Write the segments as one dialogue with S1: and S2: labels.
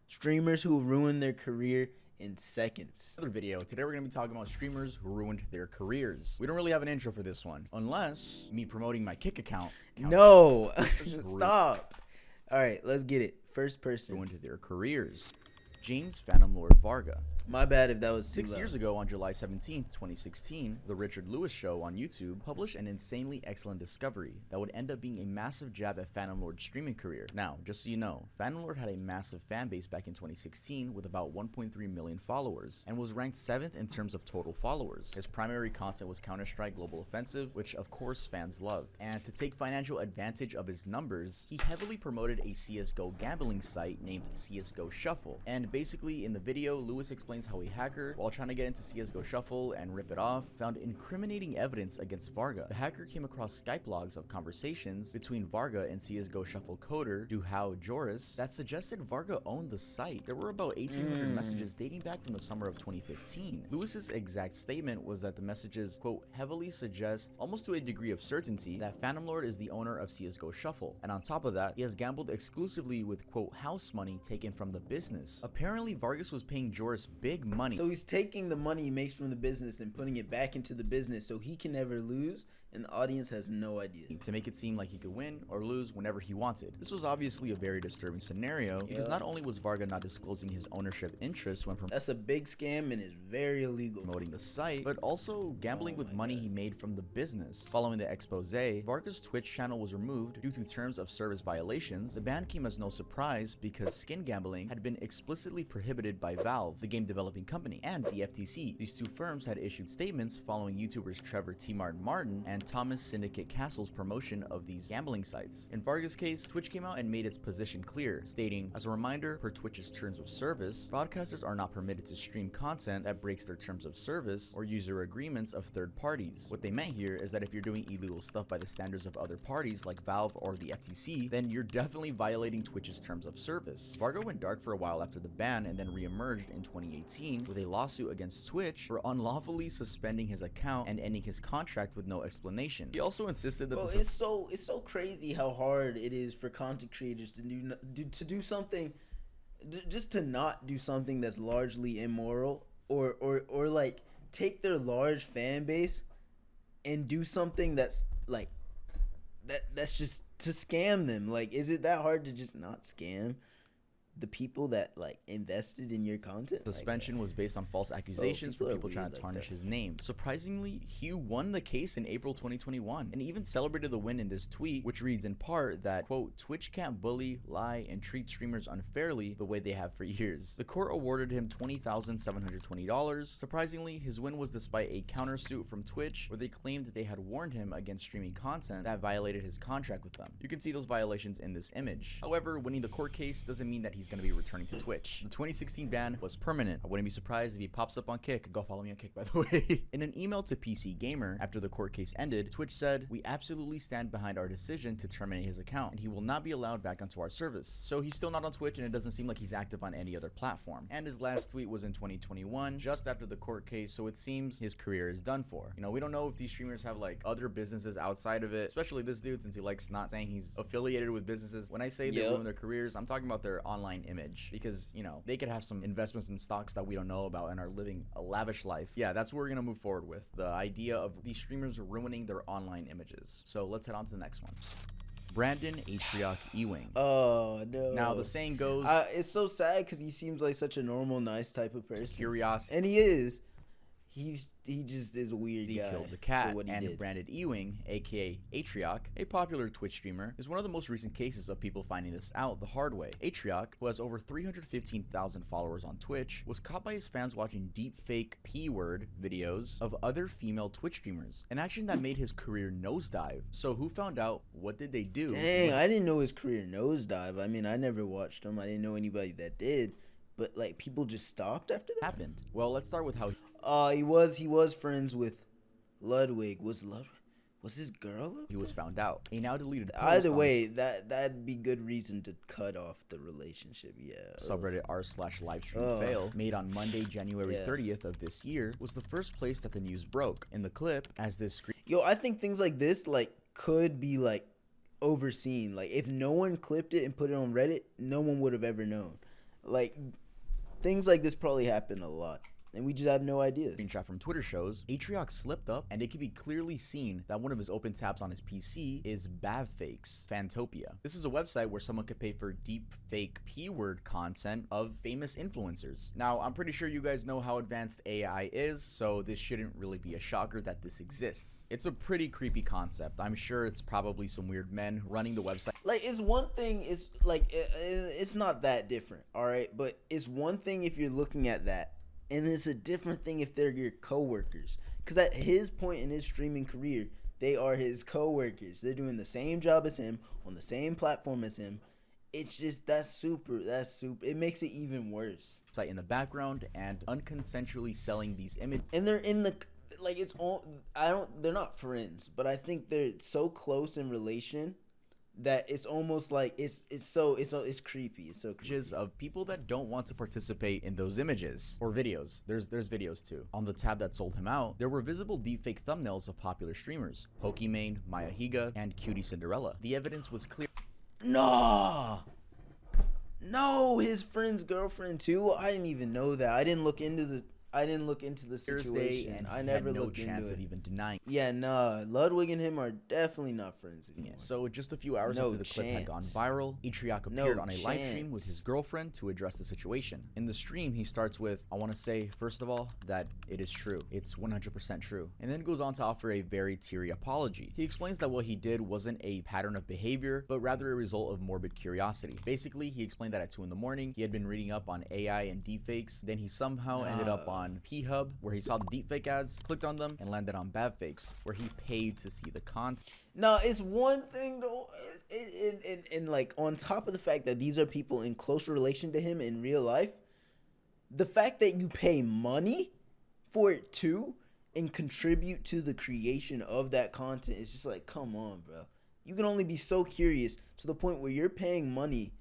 S1: Streamers who ruin their career in seconds.
S2: Another video. Today we're going to be talking about streamers who ruined their careers. We don't really have an intro for this one, unless me promoting my Kick account.
S1: No, stop. All right, let's get it. First person.
S2: Ruined their careers. James Phantomlord Varga.
S1: My bad if that was too
S2: 6
S1: loud.
S2: years ago, on July 17th, 2016, The Richard Lewis Show on YouTube published an insanely excellent discovery that would end up being a massive jab at Phantomlord's streaming career. Now, just so you know, Phantomlord had a massive fan base back in 2016 with about 1.3 million followers, and was ranked 7th in terms of total followers. His primary content was Counter-Strike Global Offensive, which of course fans loved. And to take financial advantage of his numbers, he heavily promoted a CSGO gambling site named CSGO Shuffle. And basically, in the video, Lewis explains how a hacker, while trying to get into CSGO Shuffle and rip it off, found incriminating evidence against Varga. The hacker came across Skype logs of conversations between Varga and CSGO Shuffle coder Duhao Joris that suggested Varga owned the site. There were about 1,800 messages dating back from the summer of 2015. Lewis's exact statement was that the messages, quote, heavily suggest, almost to a degree of certainty, that Phantomlord is the owner of CSGO Shuffle. And on top of that, he has gambled exclusively with, quote, house money taken from the business. Apparently, Vargas was paying Joris big money.
S1: So he's taking the money he makes from the business and putting it back into the business so he can never lose, and the audience has no idea.
S2: To make it seem like he could win or lose whenever he wanted. This was obviously a very disturbing scenario because not only was Varga not disclosing his ownership interest when
S1: that's a big scam and is very illegal.
S2: promoting the site, but also gambling with money he made from the business. Following the expose, Varga's Twitch channel was removed due to terms of service violations. The ban came as no surprise because skin gambling had been explicitly prohibited by Valve, the game developing company, and the FTC. These two firms had issued statements following YouTubers Trevor T. Martin and Thomas Syndicate Castle's promotion of these gambling sites. In Varga's case, Twitch came out and made its position clear, stating, as a reminder, per Twitch's terms of service, broadcasters are not permitted to stream content that breaks their terms of service or user agreements of third parties. What they meant here is that if you're doing illegal stuff by the standards of other parties like Valve or the FTC, then you're definitely violating Twitch's terms of service. Varga went dark for a while after the ban and then re-emerged in 2018 with a lawsuit against Twitch for unlawfully suspending his account and ending his contract with no explanation. He also insisted that
S1: it's so crazy how hard it is for content creators to do something, just to not do something that's largely immoral, or like take their large fan base and do something that's like that's just to scam them. Like, is it that hard to just not scam the people that like invested in your content?
S2: Suspension was based on false accusations for people trying to tarnish his name. Surprisingly, Hugh won the case in April 2021 and even celebrated the win in this tweet, which reads in part that, quote, Twitch can't bully, lie, and treat streamers unfairly the way they have for years. The court awarded him $20,720. Surprisingly, his win was despite a countersuit from Twitch where they claimed that they had warned him against streaming content that violated his contract with them. You can see those violations in this image. However, winning the court case doesn't mean that he's going to be returning to Twitch. The 2016 ban was permanent. I wouldn't be surprised if he pops up on Kick. Go follow me on Kick, by the way. In an email to PC Gamer after the court case ended, Twitch said, we absolutely stand behind our decision to terminate his account, and he will not be allowed back onto our service. So he's still not on Twitch, and it doesn't seem like he's active on any other platform. And his last tweet was in 2021, just after the court case, so it seems his career is done for. You know, we don't know if these streamers have like other businesses outside of it, especially this dude, since he likes not saying he's affiliated with businesses. When I say they ruin their careers, I'm talking about their online image, because, you know, they could have some investments in stocks that we don't know about and are living a lavish life. Yeah, that's what we're gonna move forward with, the idea of these streamers ruining their online images. So let's head on to the next one. Brandon Atriox Ewing.
S1: Oh no.
S2: Now the saying goes,
S1: it's so sad because he seems like such a normal, nice type of person.
S2: Curiosity.
S1: And he is. He just is a weird guy.
S2: He killed the cat, and
S1: did.
S2: Brandon Ewing, aka Atriox, a popular Twitch streamer, is one of the most recent cases of people finding this out the hard way. Atriox, who has over 315,000 followers on Twitch, was caught by his fans watching deepfake P-word videos of other female Twitch streamers, an action that made his career nosedive. So who found out? What did they do?
S1: Dang, I didn't know his career nosedive. I mean, I never watched him. I didn't know anybody that did. But like, people just stopped after that?
S2: Happened. Well, let's start with how
S1: he was friends with Ludwig. Was his girl?
S2: He was found out. A now deleted post
S1: Either way, that'd be good reason to cut off the relationship. Yeah.
S2: Subreddit r/livestreamfail made on Monday, January 30th of this year was the first place that the news broke. In the clip, as this screen.
S1: Yo, I think things like this like could be like overseen. Like if no one clipped it and put it on Reddit, no one would have ever known. Like, things like this probably happen a lot, and we just have no idea.
S2: Screenshot from Twitter shows Atriox slipped up, and it can be clearly seen that one of his open tabs on his PC is Bavfake's Fantopia. This is a website where someone could pay for deep fake P-word content of famous influencers. Now, I'm pretty sure you guys know how advanced AI is, so this shouldn't really be a shocker that this exists. It's a pretty creepy concept. I'm sure it's probably some weird men running the website.
S1: Like, it's one thing, it's like, it's not that different, all right? But it's one thing if you're looking at that, and it's a different thing if they're your coworkers. Because at his point in his streaming career, they are his coworkers. They're doing the same job as him, on the same platform as him. It's just, that's super. It makes it even worse.
S2: In the background and unconsensually selling these images.
S1: And they're in the, like, it's all, they're not friends, but I think they're so close in relation that it's almost like it's creepy. It's so creepy.
S2: Of people that don't want to participate in those images or videos. There's videos too. On the tab that sold him out, there were visible deepfake thumbnails of popular streamers, Pokimane, Maya Higa, and Cutie Cinderella. The evidence was clear.
S1: No, his friend's girlfriend too. I didn't even know that. I didn't look into the situation,
S2: and
S1: I never
S2: had no
S1: looked
S2: chance
S1: into
S2: of
S1: it.
S2: even denying.
S1: Yeah, nah, Ludwig and him are definitely not friends anymore.
S2: Yeah, so just a few hours after the clip had gone viral, Atriox appeared on a live stream with his girlfriend to address the situation. In the stream, he starts with, I want to say, first of all, that it is true. It's 100% true. And then goes on to offer a very teary apology. He explains that what he did wasn't a pattern of behavior, but rather a result of morbid curiosity. Basically, he explained that at 2 in the morning, he had been reading up on AI and deepfakes. Then he somehow ended up on P-Hub, where he saw the deepfake ads, clicked on them, and landed on Bavfakes, where he paid to see the content.
S1: No, it's one thing though, and like on top of the fact that these are people in close relation to him in real life, the fact that you pay money for it too and contribute to the creation of that content is just like, come on, bro. You can only be so curious to the point where you're paying money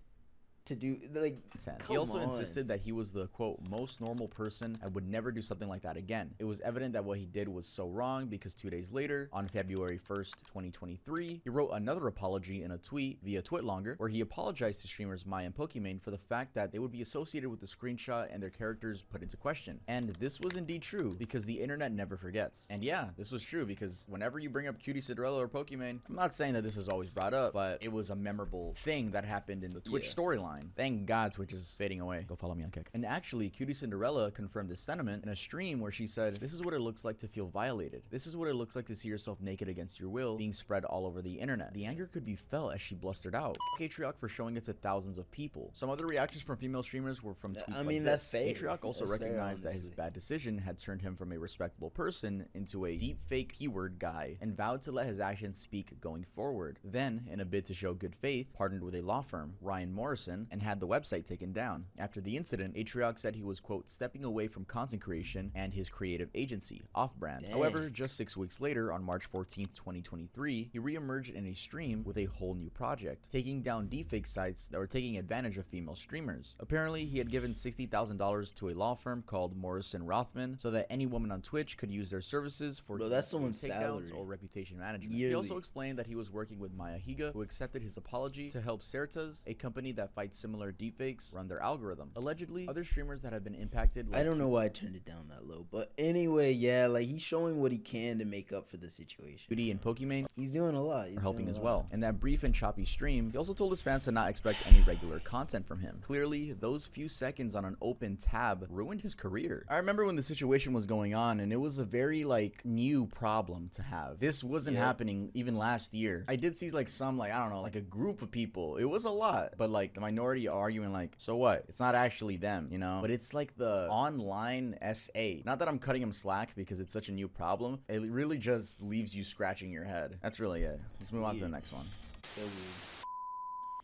S1: to do, like,
S2: he also insisted that he was the quote most normal person and would never do something like that again. It was evident that what he did was so wrong because 2 days later, on February 1st, 2023, he wrote another apology in a tweet via Twitlonger, where he apologized to streamers Maya and Pokimane for the fact that they would be associated with the screenshot and their characters put into question. And this was indeed true because the internet never forgets. And yeah, this was true because whenever you bring up Cutie Cinderella or Pokimane, I'm not saying that this is always brought up, but it was a memorable thing that happened in the Twitch storyline. Thank God Twitch is fading away. Go follow me on Kick. And actually, Cutie Cinderella confirmed this sentiment in a stream where she said, "This is what it looks like to feel violated. This is what it looks like to see yourself naked against your will being spread all over the internet." The anger could be felt as she blustered out. Atriox for showing it to thousands of people. Some other reactions from female streamers were from tweets like this. Atriox also recognized that his bad decision had turned him from a respectable person into a deepfake keyword guy and vowed to let his actions speak going forward. Then, in a bid to show good faith, partnered with a law firm, Ryan Morrison, and had the website taken down. After the incident, Atriox said he was, quote, stepping away from content creation and his creative agency, Off-Brand. However, just 6 weeks later, on March 14th, 2023, he re-emerged in a stream with a whole new project, taking down deepfake sites that were taking advantage of female streamers. Apparently, he had given $60,000 to a law firm called Morrison Rothman so that any woman on Twitch could use their services for
S1: that's someone's
S2: takedowns
S1: salary
S2: or reputation management.
S1: yearly.
S2: He also explained that he was working with Maya Higa, who accepted his apology to help Certas, a company that fights similar deepfakes, run their algorithm. Allegedly, other streamers that have been impacted,
S1: I don't know why I turned it down that low, but anyway, yeah, like he's showing what he can to make up for the situation.
S2: Cutie and Pokimane,
S1: he's doing a lot. He's
S2: helping as
S1: well.
S2: well. In that brief and choppy stream, he also told his fans to not expect any regular content from him. Clearly, those few seconds on an open tab ruined his career. I remember when the situation was going on, and it was a very like new problem to have. This wasn't happening even last year. I did see like some, like, I don't know, like a group of people. It was a lot, but like the minority arguing like, so what? It's not actually them, you know? But it's like the online SA. Not that I'm cutting him slack because it's such a new problem. It really just leaves you scratching your head. That's really it. Let's move on to the next one.
S1: So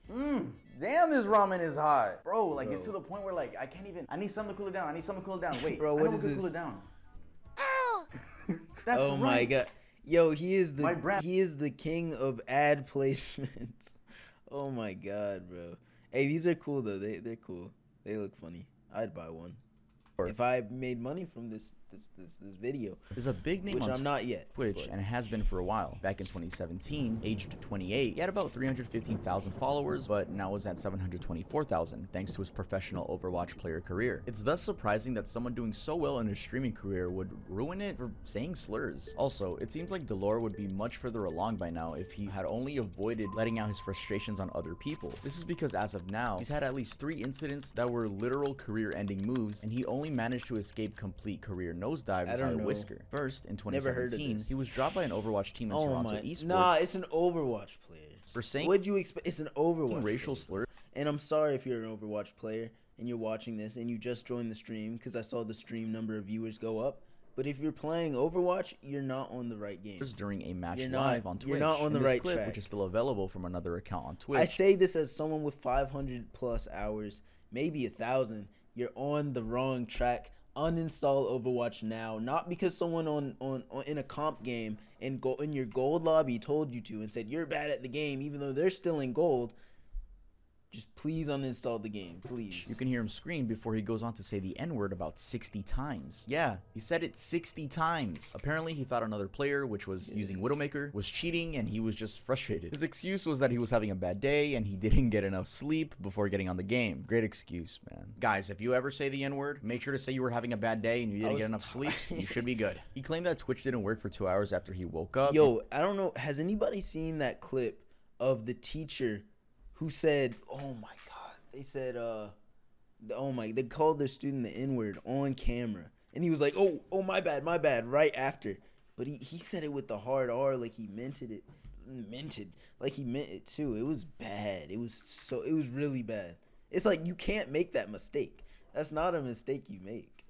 S1: weird.
S2: Damn, this ramen is hot. Bro, like it's to the point where like I can't even, I need something to cool it down. I need something to cool it down. Wait,
S1: bro, what is this?
S2: Cool it down.
S1: That's oh my god. Yo, he is the king of ad placements. Oh my god, bro. Hey, these are cool though. They're cool. They look funny. I'd buy one. if I made money from this video.
S2: Is a big name
S1: which
S2: on
S1: I'm not yet,
S2: Twitch, and has been for a while. Back in 2017, aged 28, he had about 315,000 followers, but now is at 724,000 thanks to his professional Overwatch player career. It's thus surprising that someone doing so well in their streaming career would ruin it for saying slurs. Also, it seems like Delore would be much further along by now if he had only avoided letting out his frustrations on other people. This is because as of now, he's had at least 3 incidents that were literal career-ending moves, and he only managed to escape complete career nosedives by a whisker. First, in 2017, he was dropped by an Overwatch team in Toronto Esports.
S1: Nah, it's an Overwatch player.
S2: For saying
S1: what'd you expect? It's an Overwatch
S2: racial
S1: slur. And I'm sorry if you're an Overwatch player and you're watching this and you just joined the stream, because I saw the stream number of viewers go up. But if you're playing Overwatch, you're not on the right game.
S2: During a match live on Twitch.
S1: You're not on the right
S2: clip,
S1: track.
S2: Which is still available from another account on Twitch.
S1: I say this as someone with 500 plus hours, maybe 1,000. You're on the wrong track. Uninstall Overwatch now, not because someone on in a comp game and go in your gold lobby told you to and said you're bad at the game, even though they're still in gold. Just please uninstall the game, please.
S2: You can hear him scream before he goes on to say the N-word about 60 times. Yeah, he said it 60 times. Apparently, he thought another player, which was using Widowmaker, was cheating, and he was just frustrated. His excuse was that he was having a bad day and he didn't get enough sleep before getting on the game. Great excuse, man. Guys, if you ever say the N-word, make sure to say you were having a bad day and you didn't get enough sleep. You should be good. He claimed that Twitch didn't work for 2 hours after he woke up.
S1: Yo, I don't know. Has anybody seen that clip of the teacher who said, oh my God, they said, they called their student the N-word on camera. And he was like, oh, my bad, right after. But he said it with the hard R, like he meant it, like he meant it too. It was bad. It was really bad. It's like, you can't make that mistake. That's not a mistake you make.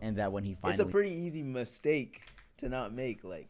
S2: And that when he finally...
S1: It's a pretty easy mistake to not make, like...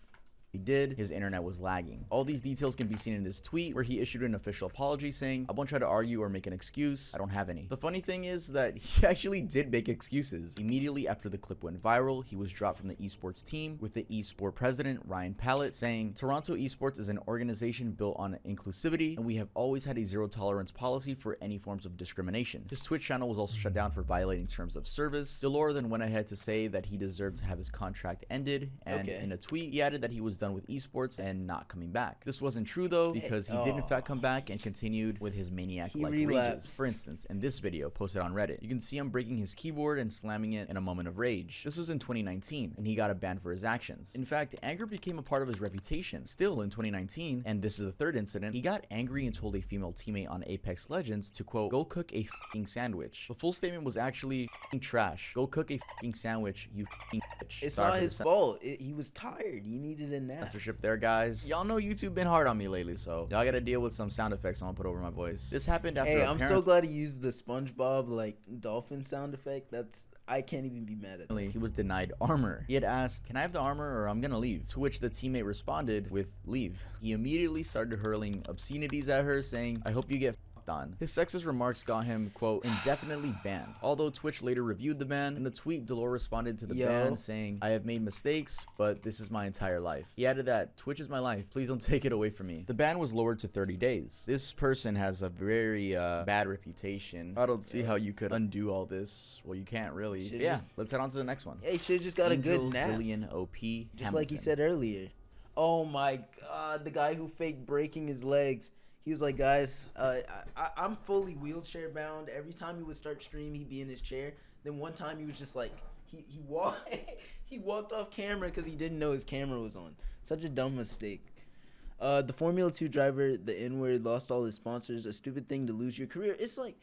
S2: He did, his internet was lagging. All these details can be seen in this tweet where he issued an official apology saying, I won't try to argue or make an excuse. I don't have any. The funny thing is that he actually did make excuses. Immediately after the clip went viral, he was dropped from the esports team with the esport president, Ryan Pallett, saying, Toronto Esports is an organization built on inclusivity, and we have always had a zero tolerance policy for any forms of discrimination. His Twitch channel was also shut down for violating terms of service. Delore then went ahead to say that he deserved to have his contract ended, and in a tweet, he added that he was done with esports and not coming back. This wasn't true though, because he did in fact come back and continued with his maniac-like rages. For instance, in this video posted on Reddit, you can see him breaking his keyboard and slamming it in a moment of rage. This was in 2019, and he got a ban for his actions. In fact, anger became a part of his reputation. Still in 2019, and this is the third incident, he got angry and told a female teammate on Apex Legends to quote, go cook a f***ing sandwich. The full statement was actually f***ing trash. Go cook a f***ing sandwich, you f***ing bitch.
S1: It's not his fault. He was tired. He needed a nap.
S2: Censorship there, guys. Y'all know YouTube been hard on me lately, so y'all gotta deal with some sound effects I'm gonna put over my voice. This happened after
S1: I'm so glad he used the SpongeBob like dolphin sound effect. I can't even be mad at that.
S2: He was denied armor. He had asked, can I have the armor or I'm gonna leave? To which the teammate responded with, leave. He immediately started hurling obscenities at her, saying, I hope you get on. His sexist remarks got him, quote, indefinitely banned. Although Twitch later reviewed the ban, in the tweet, Delore responded to the ban saying, I have made mistakes, but this is my entire life. He added that, Twitch is my life. Please don't take it away from me. The ban was lowered to 30 days. This person has a very bad reputation. I don't see how you could undo all this. Well, you can't really. Let's head on to the next one.
S1: Yeah, he should just got a good nap.
S2: Zillion OP
S1: Just
S2: Hamilton.
S1: like he said earlier. Oh my God, the guy who faked breaking his legs. He was like, guys, I'm fully wheelchair bound. Every time he would start stream, he'd be in his chair. Then one time he was just like, he walked off camera because he didn't know his camera was on. Such a dumb mistake. The Formula 2 driver, the N-word, lost all his sponsors. A stupid thing to lose your career. It's like,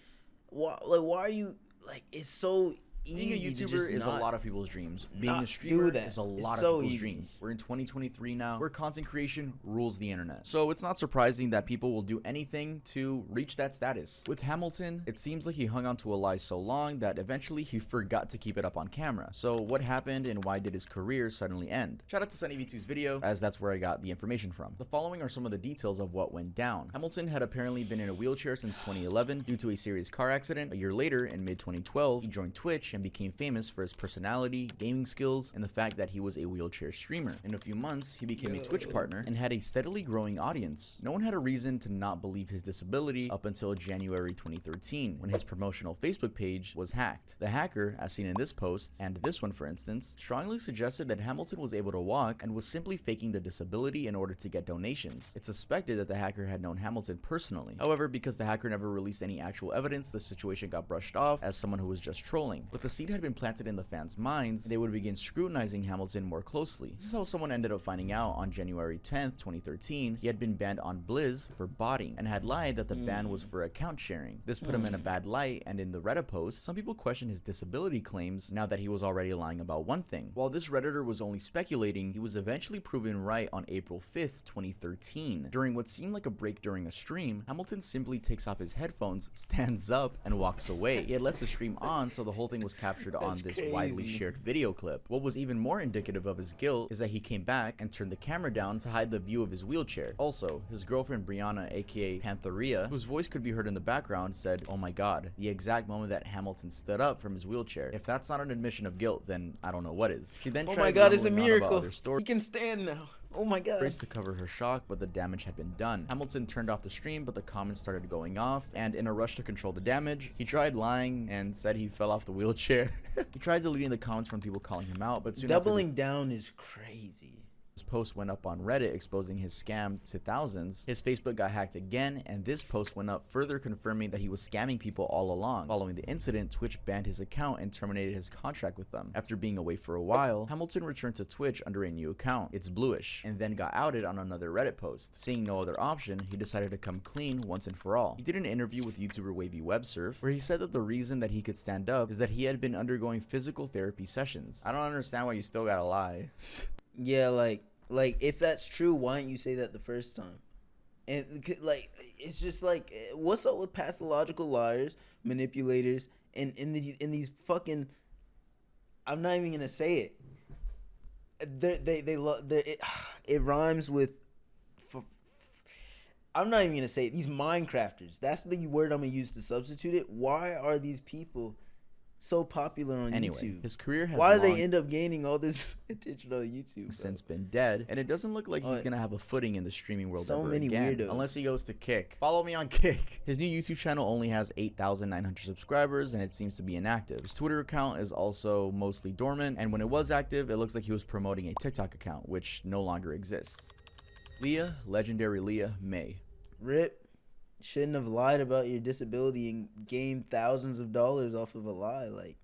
S1: why are you, like, it's so
S2: being a YouTuber is a lot of people's dreams. Being a streamer is a lot of people's dreams. We're in 2023 now, where content creation rules the internet. So it's not surprising that people will do anything to reach that status. With Hamilton, it seems like he hung on to a lie so long that eventually he forgot to keep it up on camera. So what happened and why did his career suddenly end? Shout out to SunnyV2's video, as that's where I got the information from. The following are some of the details of what went down. Hamilton had apparently been in a wheelchair since 2011 due to a serious car accident. A year later, in mid-2012, he joined Twitch Twitch and became famous for his personality, gaming skills, and the fact that he was a wheelchair streamer. In a few months, he became a Twitch partner and had a steadily growing audience. No one had a reason to not believe his disability up until January 2013, when his promotional Facebook page was hacked. The hacker, as seen in this post, and this one for instance, strongly suggested that Hamilton was able to walk and was simply faking the disability in order to get donations. It's suspected that the hacker had known Hamilton personally. However, because the hacker never released any actual evidence, the situation got brushed off as someone who was just trolling. But the seed had been planted in the fans' minds, and they would begin scrutinizing Hamilton more closely. This is how someone ended up finding out on January 10th, 2013, he had been banned on Blizz for botting, and had lied that the ban was for account sharing. This put him in a bad light, and in the Reddit post, some people questioned his disability claims now that he was already lying about one thing. While this Redditor was only speculating, he was eventually proven right on April 5th, 2013. During what seemed like a break during a stream, Hamilton simply takes off his headphones, stands up, and walks away. He had left the stream on, so the whole thing was captured on this widely shared video clip. What was even more indicative of his guilt is that he came back and turned the camera down to hide the view of his wheelchair. Also, his girlfriend Brianna, aka Pantheria, whose voice could be heard in the background, said, "Oh my god," the exact moment that Hamilton stood up from his wheelchair. If that's not an admission of guilt, then I don't know what is. She then tried
S1: it's a miracle. He can stand now. Oh my god.
S2: To cover her shock, but the damage had been done. Hamilton turned off the stream, but the comments started going off, and in a rush to control the damage, he tried lying and said he fell off the wheelchair. He tried deleting the comments from people calling him out, but soon
S1: doubling down is crazy.
S2: His post went up on Reddit exposing his scam to thousands. His Facebook got hacked again, and this post went up further confirming that he was scamming people all along. Following the incident, Twitch banned his account and terminated his contract with them. After being away for a while, Hamilton returned to Twitch under a new account, It's Bluish, and then got outed on another Reddit post. Seeing no other option, he decided to come clean once and for all. He did an interview with YouTuber Wavy Websurf, where he said that the reason that he could stand up is that he had been undergoing physical therapy sessions. I don't understand why you still gotta lie.
S1: Yeah, like if that's true, why didn't you say that the first time? And like, it's just like, what's up with pathological liars, manipulators, and in these fucking, I'm not even gonna say it. It rhymes with. I'm not even gonna say it. These Minecrafters. That's the word I'm gonna use to substitute it. Why are these people so popular on YouTube?
S2: His career has
S1: why do they end up gaining all this attention on YouTube?
S2: Since been dead, and it doesn't look like he's gonna have a footing in the streaming world
S1: so
S2: ever
S1: many
S2: again,
S1: weirdos.
S2: unless he goes to Kick. Follow me on Kick. His new YouTube channel only has 8,900 subscribers, and it seems to be inactive. His Twitter account is also mostly dormant, and when it was active, it looks like he was promoting a TikTok account, which no longer exists. Leah Legendary Leah May.
S1: RIP. Shouldn't have lied about your disability and gained thousands of dollars off of a lie. Like,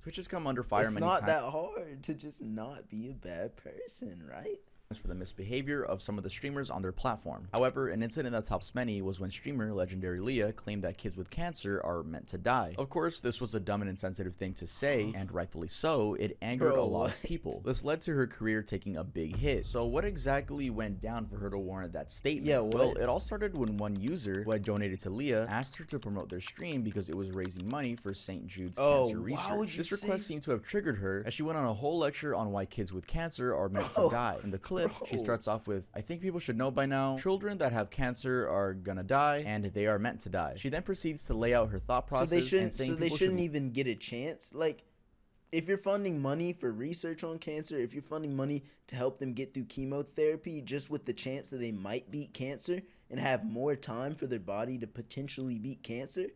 S2: Twitch has come under fire many times.
S1: It's not that hard to just not be a bad person, right?
S2: For the misbehavior of some of the streamers on their platform. However, an incident that tops many was when streamer Legendary Leah claimed that kids with cancer are meant to die. Of course, this was a dumb and insensitive thing to say, and rightfully so. It angered a lot of people. This led to her career taking a big hit. So what exactly went down for her to warrant that statement?
S1: Yeah,
S2: well, it all started when one user who had donated to Leah asked her to promote their stream because it was raising money for St. Jude's cancer research. This request seemed to have triggered her, as she went on a whole lecture on why kids with cancer are meant to die. In the clip, she starts off with, "I think people should know by now, children that have cancer are gonna die, and they are meant to die." She then proceeds to lay out her thought process,
S1: so they shouldn't even get a chance. Like, if you're funding money for research on cancer, if you're funding money to help them get through chemotherapy, just with the chance that they might beat cancer and have more time for their body to potentially beat cancer,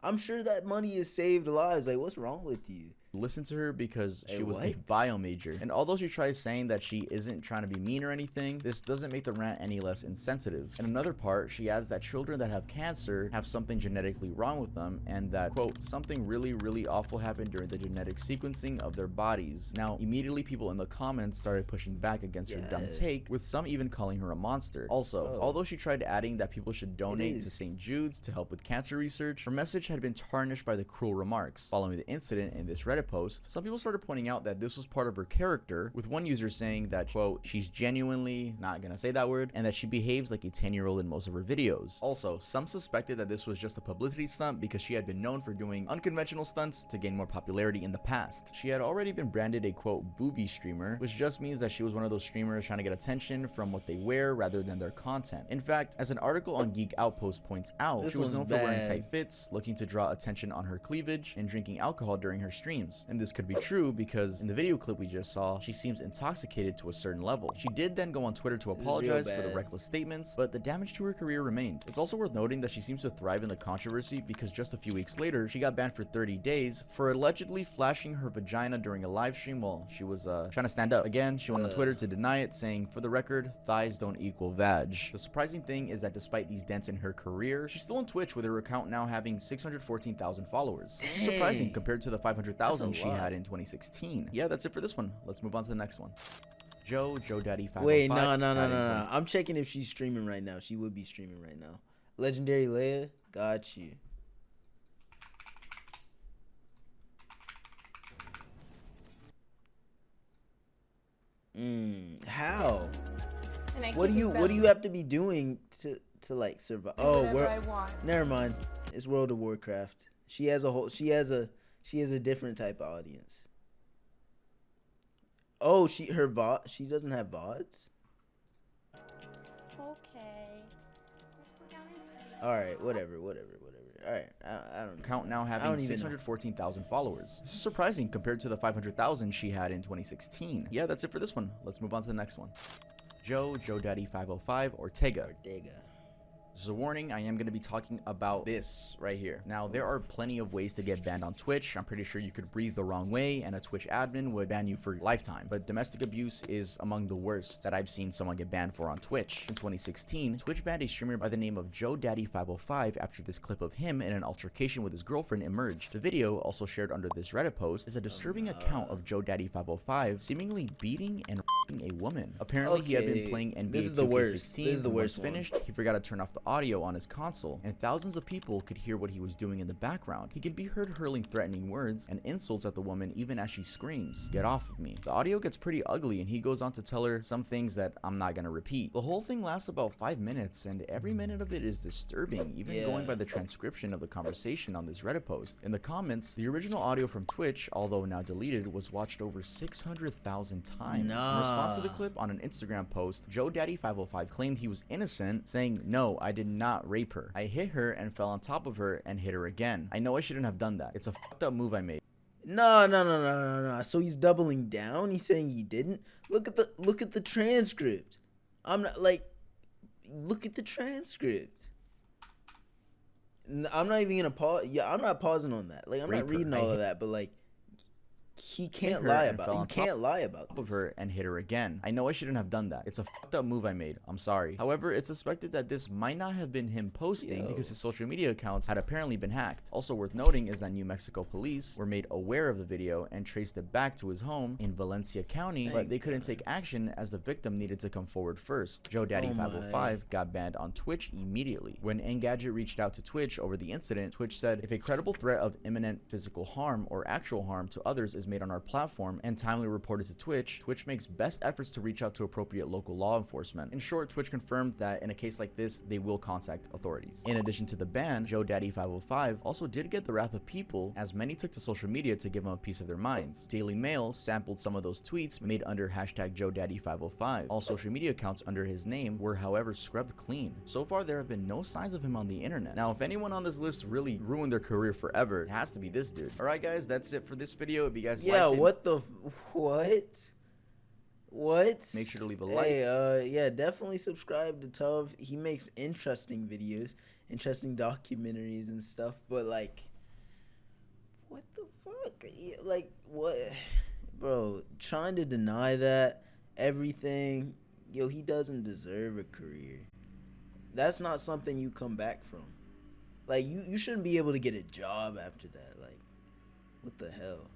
S1: I'm sure that money has saved lives. Like, what's wrong with you?
S2: Listen to her because she was a bio major, and although she tries saying that she isn't trying to be mean or anything, this doesn't make the rant any less insensitive. In another part, she adds that children that have cancer have something genetically wrong with them, and that, quote, something really awful happened during the genetic sequencing of their bodies. Now, immediately people in the comments started pushing back against her dumb take, with some even calling her a monster. Also, although she tried adding that people should donate to St. Jude's to help with cancer research, her message had been tarnished by the cruel remarks. Following the incident in this Reddit Reddit post, some people started pointing out that this was part of her character, with one user saying that, quote, she's genuinely, not gonna say that word, and that she behaves like a 10-year-old in most of her videos. Also, some suspected that this was just a publicity stunt because she had been known for doing unconventional stunts to gain more popularity in the past. She had already been branded a, quote, booby streamer, which just means that she was one of those streamers trying to get attention from what they wear rather than their content. In fact, as an article on Geek Outpost points out, she was known for wearing tight fits, looking to draw attention on her cleavage, and drinking alcohol during her streams. And this could be true because in the video clip we just saw, she seems intoxicated to a certain level. She did then go on Twitter to apologize for the reckless statements, but the damage to her career remained. It's also worth noting that she seems to thrive in the controversy because just a few weeks later, she got banned for 30 days for allegedly flashing her vagina during a live stream while she was trying to stand up. Again, she went on Twitter to deny it, saying, for the record, thighs don't equal vag. The surprising thing is that despite these dents in her career, she's still on Twitch with her account now having 614,000 followers. This is surprising compared to the 500,000 she had in 2016. Yeah, that's it for this one. Let's move on to the next one. Joe Daddy 505.
S1: Wait, no. I'm checking if she's streaming right now. She would be streaming right now. Legendary Leah, got you. How? What do you have to be doing to like survive? Oh, never mind. It's World of Warcraft. She has a different type of audience. Oh, she doesn't have VODs?
S3: Okay.
S1: All right, whatever. All right, I don't know.
S2: Account now having 614,000 followers. This is surprising compared to the 500,000 she had in 2016. Yeah, that's it for this one. Let's move on to the next one. Joe Daddy 505 Ortega. This is a warning, I am going to be talking about this right here. Now, there are plenty of ways to get banned on Twitch. I'm pretty sure you could breathe the wrong way and a Twitch admin would ban you for lifetime. But domestic abuse is among the worst that I've seen someone get banned for on Twitch. In 2016, Twitch banned a streamer by the name of Joe Daddy 505 after this clip of him in an altercation with his girlfriend emerged. The video, also shared under this Reddit post, is a disturbing account of Joe Daddy 505 seemingly beating and a woman. Apparently, he had been playing NBA 2K16, and once finished, he forgot to turn off the audio on his console, and thousands of people could hear what he was doing in the background. He can be heard hurling threatening words and insults at the woman even as she screams, "Get off of me." The audio gets pretty ugly, and he goes on to tell her some things that I'm not gonna repeat. The whole thing lasts about 5 minutes, and every minute of it is disturbing, even going by the transcription of the conversation on this Reddit post. In the comments, the original audio from Twitch, although now deleted, was watched over 600,000 times. In response to the clip on an Instagram post, Joe Daddy 505 claimed he was innocent, saying, "No, I did not rape her. I hit her and fell on top of her and hit her again. I know I shouldn't have done that. It's a fucked up move I made."
S1: No. So he's doubling down. He's saying he didn't. Look at the transcript. I'm not like, look at the transcript. I'm not even gonna pause. Yeah, I'm not pausing on that. Like, I'm not reading all of that, but like, he can't lie about it. You can't lie about this.
S2: Of her and hit her again. I know I shouldn't have done that. It's a fucked up move I made. I'm sorry. However, it's suspected that this might not have been him posting because his social media accounts had apparently been hacked. Also worth noting is that New Mexico police were made aware of the video and traced it back to his home in Valencia County, but they couldn't take action as the victim needed to come forward first. Joe Daddy 505 got banned on Twitch immediately. When Engadget reached out to Twitch over the incident, Twitch said, "If a credible threat of imminent physical harm or actual harm to others is made on our platform and timely reported to Twitch, Twitch makes best efforts to reach out to appropriate local law enforcement." In short, Twitch confirmed that in a case like this, they will contact authorities. In addition to the ban, Joe Daddy 505 also did get the wrath of people, as many took to social media to give him a piece of their minds. Daily Mail sampled some of those tweets made under hashtag Joe Daddy 505. All social media accounts under his name were, however, scrubbed clean. So far, there have been no signs of him on the internet. Now, if anyone on this list really ruined their career forever, it has to be this dude. Alright guys, that's it for this video. If you guys liked it,
S1: what?
S2: Make sure to leave a like.
S1: Yeah, definitely subscribe to Tov. He makes interesting videos, interesting documentaries and stuff. But like, what the fuck? Like, what, bro? Trying to deny that everything. Yo, he doesn't deserve a career. That's not something you come back from. Like, you shouldn't be able to get a job after that. Like, what the hell?